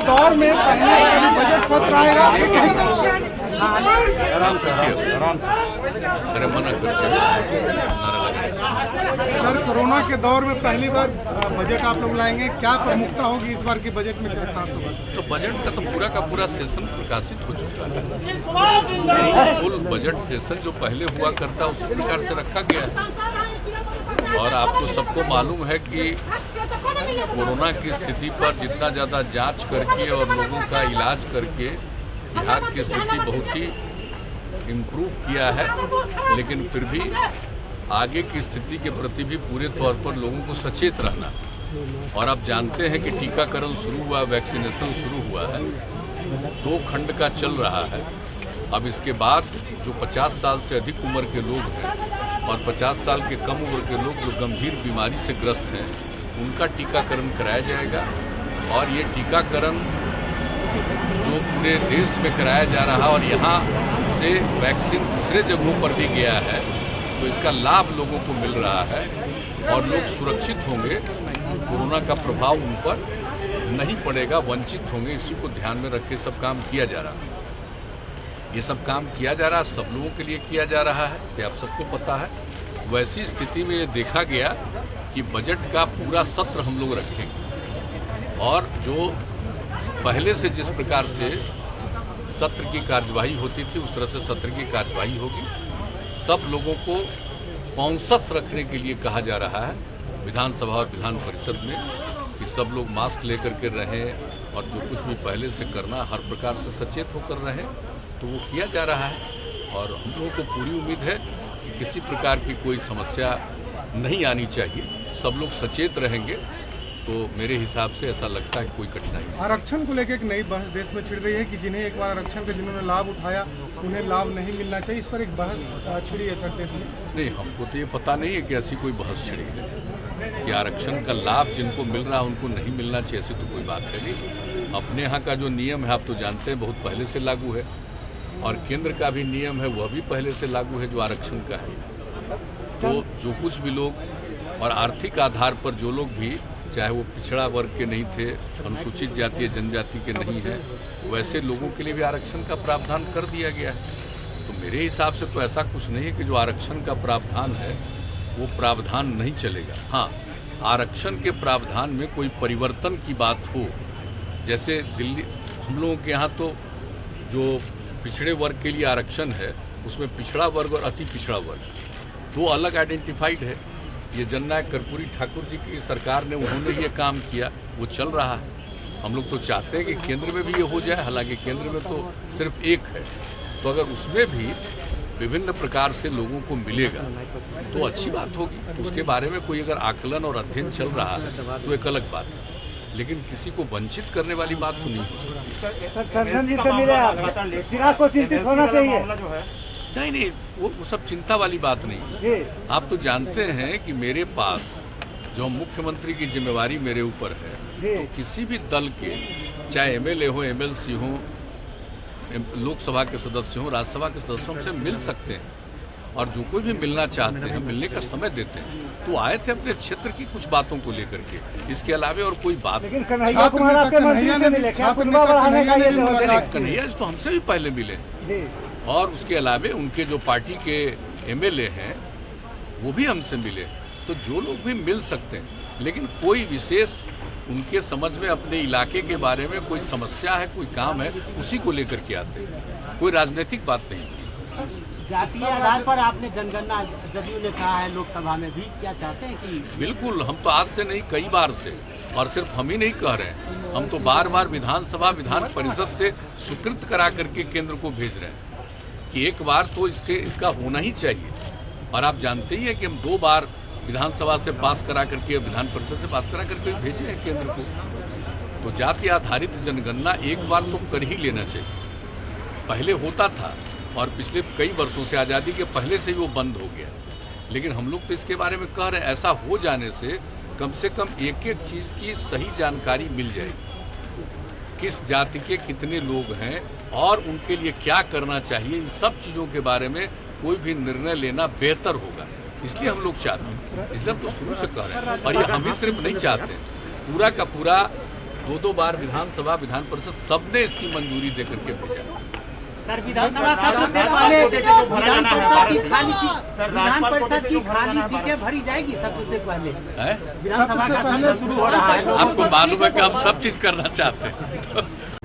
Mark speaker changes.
Speaker 1: दौर में पहले कभी बजट सत्र आएगा। सर, कोरोना के दौर में पहली बार बजट आप लोग लाएंगे, क्या प्रमुखता होगी इस बार के बजट में?
Speaker 2: तो बजट का तो पूरा का पूरा सेशन प्रकाशित हो चुका है। फुल बजट सेशन जो पहले हुआ करता उसी प्रकार से रखा गया है। और आपको सबको मालूम है कि कोरोना की स्थिति पर जितना ज़्यादा जांच करके और लोगों का इलाज करके बिहार की स्थिति बहुत ही इम्प्रूव किया है, लेकिन फिर भी आगे की स्थिति के प्रति भी पूरे तौर पर लोगों को सचेत रहना। और आप जानते हैं कि टीकाकरण शुरू हुआ, वैक्सीनेशन शुरू हुआ है, 2 खंड का चल रहा है। अब इसके बाद जो 50 साल से अधिक उम्र के लोग हैं और 50 साल के कम उम्र के लोग जो गंभीर बीमारी से ग्रस्त हैं, उनका टीकाकरण कराया जाएगा। और ये टीकाकरण जो पूरे देश में कराया जा रहा है और यहाँ से वैक्सीन दूसरे जगहों पर भी गया है, तो इसका लाभ लोगों को मिल रहा है और लोग सुरक्षित होंगे, कोरोना का प्रभाव उन पर नहीं पड़ेगा, वंचित होंगे। इसी को ध्यान में रख के सब काम किया जा रहा है। ये सब काम किया जा रहा है, सब लोगों के लिए किया जा रहा है, ये आप सबको पता है। वैसी स्थिति में ये देखा गया कि बजट का पूरा सत्र हम लोग रखेंगे और जो पहले से जिस प्रकार से सत्र की कार्यवाही होती थी उस तरह से सत्र की कार्यवाही होगी। सब लोगों को कॉन्शस रखने के लिए कहा जा रहा है विधानसभा और विधान परिषद में कि सब लोग मास्क लेकर के रहें और जो कुछ भी पहले से करना हर प्रकार से सचेत होकर रहें, तो वो किया जा रहा है। और हम लोगों को पूरी उम्मीद है कि किसी प्रकार की कोई समस्या नहीं आनी चाहिए। सब लोग सचेत रहेंगे तो मेरे हिसाब से ऐसा लगता है कोई कठिनाई नहीं।
Speaker 1: आरक्षण को लेकर एक नई बहस देश में छिड़ रही है कि जिन्हें एक बार आरक्षण का जिन्होंने लाभ उठाया उन्हें लाभ नहीं मिलना चाहिए। इस पर एक बहस छिड़ी है सर देश में।
Speaker 2: नहीं, हमको तो ये पता नहीं है कि ऐसी कोई बहस छिड़ी है कि आरक्षण का लाभ जिनको मिल रहा है उनको नहीं मिलना चाहिए, ऐसी तो कोई बात है नहीं। अपने यहाँ का जो नियम है आप तो जानते हैं, बहुत पहले से लागू है और केंद्र का भी नियम है वह भी पहले से लागू है जो आरक्षण का है। तो जो कुछ भी लोग और आर्थिक आधार पर जो लोग भी, चाहे वो पिछड़ा वर्ग के नहीं थे, अनुसूचित जाति जनजाति के नहीं है, वैसे लोगों के लिए भी आरक्षण का प्रावधान कर दिया गया है। तो मेरे हिसाब से तो ऐसा कुछ नहीं है कि जो आरक्षण का प्रावधान है वो प्रावधान नहीं चलेगा। हाँ, आरक्षण के प्रावधान में कोई परिवर्तन की बात हो, जैसे दिल्ली हम लोगों के यहाँ तो जो पिछड़े वर्ग के लिए आरक्षण है उसमें पिछड़ा वर्ग और अति पिछड़ा वर्ग 2 अलग आइडेंटिफाइड है। ये जननायक कर्पूरी ठाकुर जी की सरकार ने उन्होंने ये काम किया, वो चल रहा है। हम लोग तो चाहते हैं कि केंद्र में भी ये हो जाए, हालांकि केंद्र में तो सिर्फ एक है, तो अगर उसमें भी विभिन्न प्रकार से लोगों को मिलेगा तो अच्छी बात होगी। तो उसके बारे में कोई अगर आकलन और अध्ययन चल रहा है तो एक अलग बात है, लेकिन किसी को वंचित करने वाली बात तो नहीं हो सकती।
Speaker 3: चंदन जी से मिले, चिराग को चिंतित होना चाहिए।
Speaker 2: नहीं, वो सब चिंता वाली बात नहीं। आप तो जानते हैं कि मेरे पास जो मुख्यमंत्री की जिम्मेवारी मेरे ऊपर है, तो किसी भी दल के, चाहे एमएलए हो, एमएलसी हो, लोकसभा के सदस्य हो, राज्यसभा के सदस्य हमसे मिल सकते हैं और जो कोई भी मिलना चाहते हैं मिलने का समय देते हैं। तो आए थे अपने क्षेत्र की कुछ बातों को लेकर के, इसके अलावा और कोई बात नहीं।
Speaker 3: कन्हैया
Speaker 2: तो हमसे भी पहले मिले और उसके अलावा उनके जो पार्टी के एमएलए हैं वो भी हमसे मिले। तो जो लोग भी मिल सकते हैं, लेकिन कोई विशेष उनके समझ में अपने इलाके के बारे में कोई समस्या है, कोई काम है, उसी को लेकर के आते हैं। कोई राजनीतिक बात नहीं।
Speaker 4: जातीय आधार पर आपने जनगणना जदयू ने कहा है लोकसभा में भी, क्या चाहते हैं कि?
Speaker 2: बिल्कुल, हम तो आज से नहीं कई बार से, और सिर्फ हम ही नहीं कह रहे हैं, हम तो बार बार विधानसभा विधान परिषद से स्वीकृत करा करके केंद्र को भेज रहे हैं कि एक बार तो इसका होना ही चाहिए। और आप जानते ही हैं कि हम 2 बार विधानसभा से पास करा करके, विधान परिषद से पास करा करके भेजे हैं केंद्र को। तो जाति आधारित जनगणना एक बार तो कर ही लेना चाहिए। पहले होता था और पिछले कई वर्षों से, आज़ादी के पहले से ही वो बंद हो गया, लेकिन हम लोग तो इसके बारे में कह रहे हैं ऐसा हो जाने से कम एक एक चीज़ की सही जानकारी मिल जाएगी। किस जाति के कितने लोग हैं और उनके लिए क्या करना चाहिए, इन सब चीज़ों के बारे में कोई भी निर्णय लेना बेहतर होगा। इसलिए हम लोग चाहते हैं, इसलिए हम तो शुरू से कह रहे हैं। और ये हम ही सिर्फ नहीं चाहते, पूरा का पूरा 2 बार विधानसभा विधान परिषद सबने इसकी मंजूरी देकर के भेजा।
Speaker 4: सर विधानसभा सत्र से पहले विधान परिषद की खाली सीटें भरी जाएगी सत्र से पहले। विधानसभा का सत्र शुरू हो रहा है।
Speaker 2: आपको मालूम है कि हम सब चीज करना चाहते हैं